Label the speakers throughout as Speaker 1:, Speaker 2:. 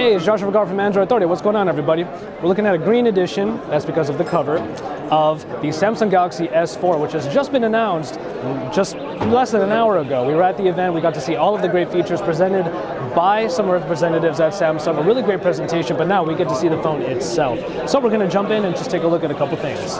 Speaker 1: Hey, it's Joshua Vergara from Android Authority. What's going on, everybody? We're looking at a green edition, that's because of the cover, of the Samsung Galaxy S4, which has just been announced just less than an hour ago. We were at the event, we got to see all of the great features presented by some representatives at Samsung, a really great presentation, but now we get to see the phone itself. So we're gonna jump in and just take a look at a couple things.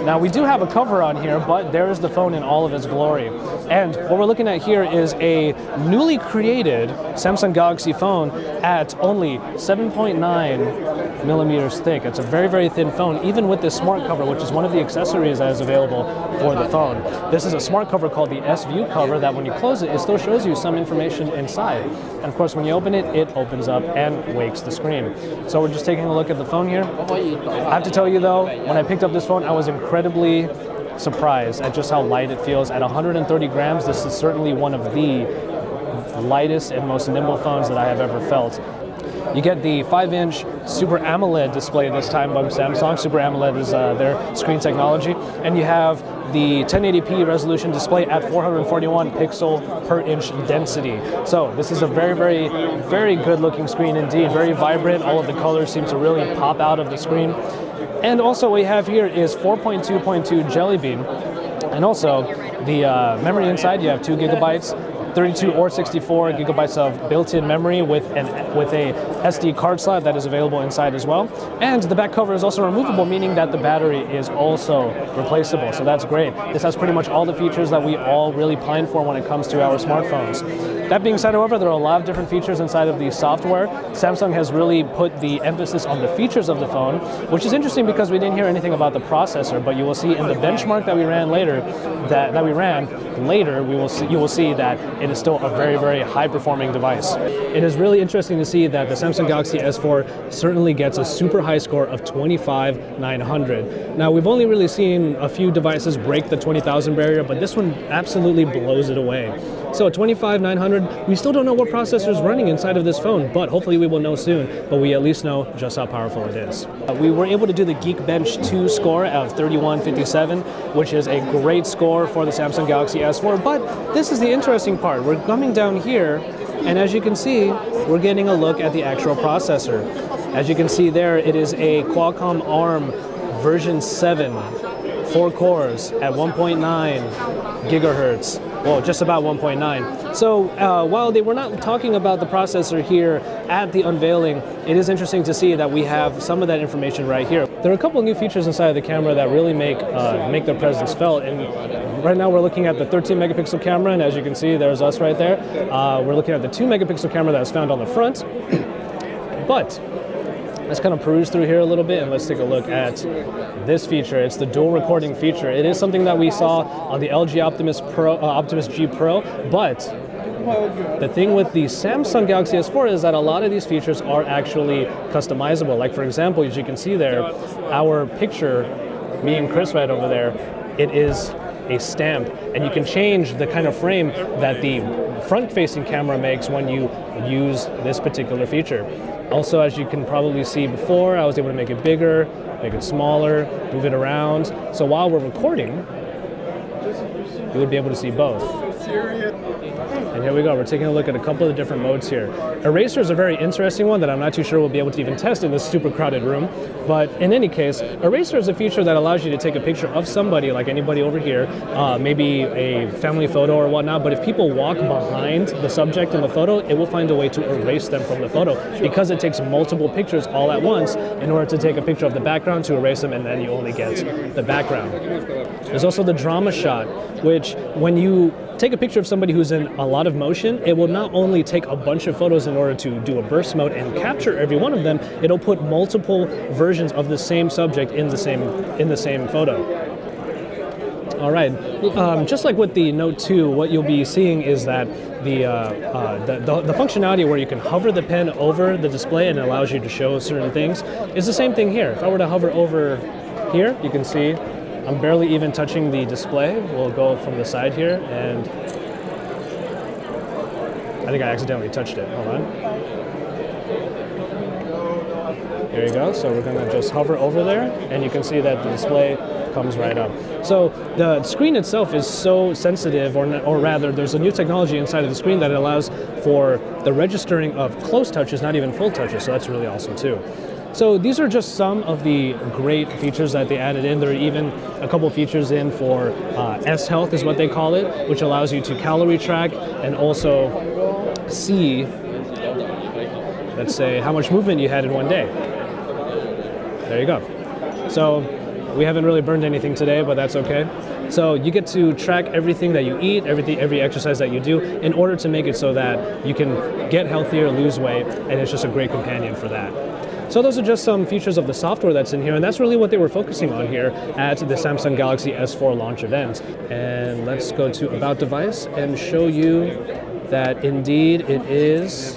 Speaker 1: Now, we do have a cover on here, but there is the phone in all of its glory. And what we're looking at here is a newly created Samsung Galaxy phone at only 7.9 millimeters thick. It's a very, very thin phone, even with this smart cover, which is one of the accessories that is available for the phone. This is a smart cover called the S-View cover that when you close it, it still shows you some information inside. And of course, when you open it, it opens up and wakes the screen. So we're just taking a look at the phone here. I have to tell you though, when I picked up this phone, I was incredibly surprised at just how light it feels. At 130 grams, this is certainly one of the lightest and most nimble phones that I have ever felt. You get the 5-inch Super AMOLED display this time by Samsung. Super AMOLED is their screen technology. And you have the 1080p resolution display at 441 pixel per inch density. So this is a very, very, very good looking screen indeed. Very vibrant. All of the colors seem to really pop out of the screen. And also what we have here is 4.2.2 Jelly Bean. And also the memory inside, you have 2 gigabytes. 32 or 64 gigabytes of built-in memory with a SD card slot that is available inside as well. And the back cover is also removable, meaning that the battery is also replaceable. So that's great. This has pretty much all the features that we all really pine for when it comes to our smartphones. That being said, however, there are a lot of different features inside of the software. Samsung has really put the emphasis on the features of the phone, which is interesting because we didn't hear anything about the processor, but you will see in the benchmark that we ran later, you will see that it is still a very, very high-performing device. It is really interesting to see that the Samsung Galaxy S4 certainly gets a super high score of 25,900. Now, we've only really seen a few devices break the 20,000 barrier, but this one absolutely blows it away. So at 25,900, we still don't know what processor is running inside of this phone, but hopefully we will know soon, but we at least know just how powerful it is. We were able to do the Geekbench 2 score of 3157, which is a great score for the Samsung Galaxy S4, but this is the interesting part. We're coming down here, and as you can see, we're getting a look at the actual processor. As you can see there, it is a Qualcomm ARM version 7, 4 cores at 1.9 gigahertz. Well, just about 1.9. So while they were not talking about the processor here at the unveiling, it is interesting to see that we have some of that information right here. There are a couple of new features inside of the camera that really make their presence felt. And right now we're looking at the 13 megapixel camera, and as you can see, there's us right there. We're looking at the 2 megapixel camera that is found on the front. But let's kind of peruse through here a little bit and let's take a look at this feature. It's the dual recording feature. It is something that we saw on the LG Optimus G Pro, but the thing with the Samsung Galaxy S4 is that a lot of these features are actually customizable. Like for example, as you can see there, our picture, me and Chris right over there, it is a stamp, and you can change the kind of frame that the front-facing camera makes when you use this particular feature. Also, as you can probably see before, I was able to make it bigger, make it smaller, move it around. So while we're recording, you would be able to see both. And here we go, we're taking a look at a couple of different modes here. Eraser is a very interesting one that I'm not too sure we'll be able to even test in this super crowded room. But in any case, Eraser is a feature that allows you to take a picture of somebody, like anybody over here, maybe a family photo or whatnot, but if people walk behind the subject in the photo, it will find a way to erase them from the photo because it takes multiple pictures all at once in order to take a picture of the background to erase them, and then you only get the background. There's also the drama shot, which when you take a picture of somebody who's in a lot of motion, it will not only take a bunch of photos in order to do a burst mode and capture every one of them, it'll put multiple versions of the same subject in the same photo. All right, just like with the Note 2, what you'll be seeing is that the functionality where you can hover the pen over the display and it allows you to show certain things is the same thing here. If I were to hover over here, you can see I'm barely even touching the display. We'll go from the side here, and I think I accidentally touched it. Hold on. There you go. So we're going to just hover over there, and you can see that the display comes right up. So the screen itself is so sensitive, or rather, there's a new technology inside of the screen that allows for the registering of close touches, not even full touches. So that's really awesome too. So these are just some of the great features that they added in. There are even a couple features in for S Health is what they call it, which allows you to calorie track and also see, let's say, how much movement you had in one day. There you go. So we haven't really burned anything today, but that's okay. So you get to track everything that you eat, every exercise that you do, in order to make it so that you can get healthier, lose weight, and it's just a great companion for that. So those are just some features of the software that's in here, and that's really what they were focusing on here at the Samsung Galaxy S4 launch event. And let's go to About Device and show you that indeed it is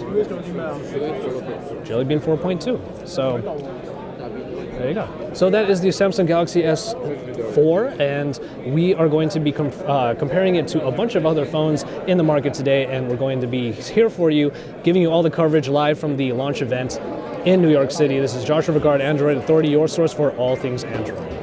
Speaker 1: Jelly Bean 4.2. So there you go. So that is the Samsung Galaxy S4, and we are going to be comparing it to a bunch of other phones in the market today, and we're going to be here for you, giving you all the coverage live from the launch event in New York City. This is Joshua Vergard, Android Authority, your source for all things Android.